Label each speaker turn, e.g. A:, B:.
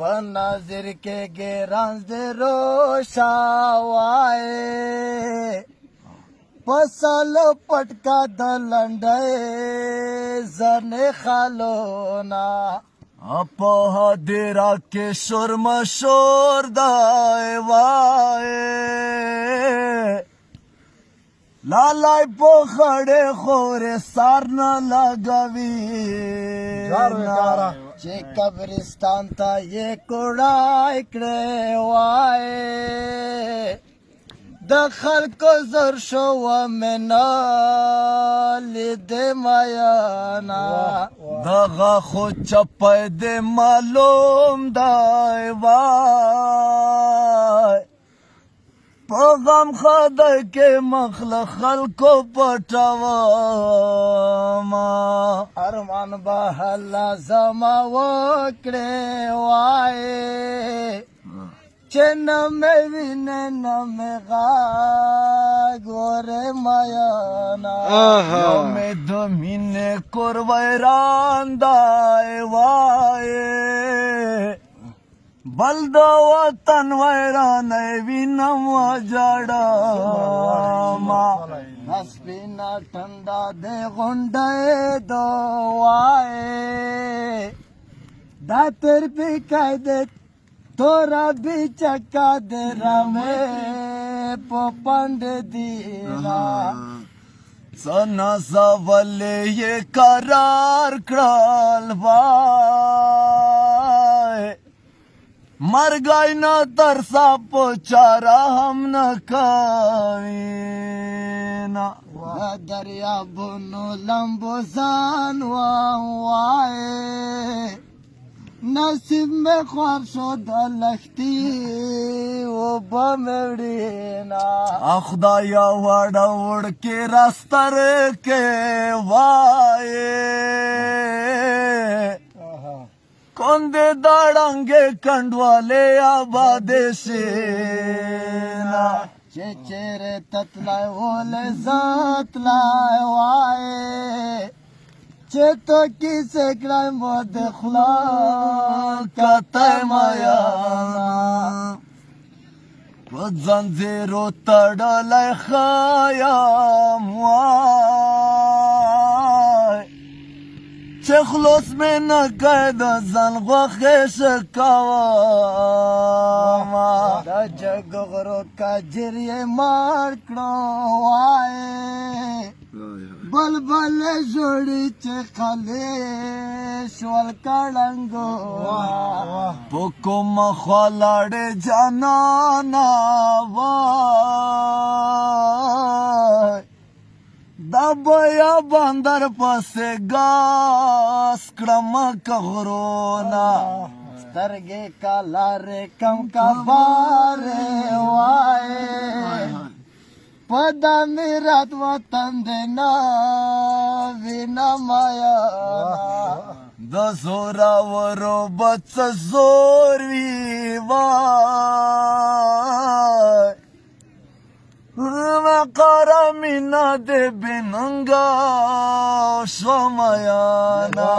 A: په نظر کې ګرانز د روشاوای پسل پټکا د لنډۍ زنې خالونا
B: په هدیره کې شور مشور دی وای لالای په خړې خورې سار نه لګوي
A: چې قبرستان ته یې کوړای کړې وای د خلکو زر شو منا لیدې میانا
B: دغه خو چپی دې معلوم دی وای په غم خدای کې مخله خلکو پټوما
A: ارمان به الله زما وکړې وای چې نه مې وینې نه مې غږ ورې میانا
B: یو مې د مینې کور ویران دی وای بل د وطن ویرانه وینم وجاړما
A: سپینا ټنډا دې غونډې دوای دا تر پې قاعده تورا بیچکا دې رامې په پنډ دینا
B: سنا سوالې یې قرار کړل وای مرګای نه ترسا په چاره هم نه کوي نه
A: دریابونو لمبو ځان وای نصیب مې خوار شو د لښتي اوبه مې وړینا
B: خدایا وړه وړکې راستر کې وای کندې داړنګې کنډوالې آبادې شینا
A: چې چیرې تتلای ولې زتلای وای چې تو کیسې کړای مو د خلا
B: کته میانا په زنځیرو تړلی خیام وای چې خلوص مې نه کوي د ځان غوښې شکوما
A: د جګغرو کجر یې مار کړو وای بلبل جوړی چې خلې شول کړنګو
B: په کومه خوا لاړې جانانا وای دا بیا بندر پسې ګاس کړم که غرونه
A: سترګې کا لارې کم کا بارې وای پدا میرات وطن دینا وینا میانا
B: د زوراورو بڅ زور وی وای مقاره مینا د بننګا شو میانا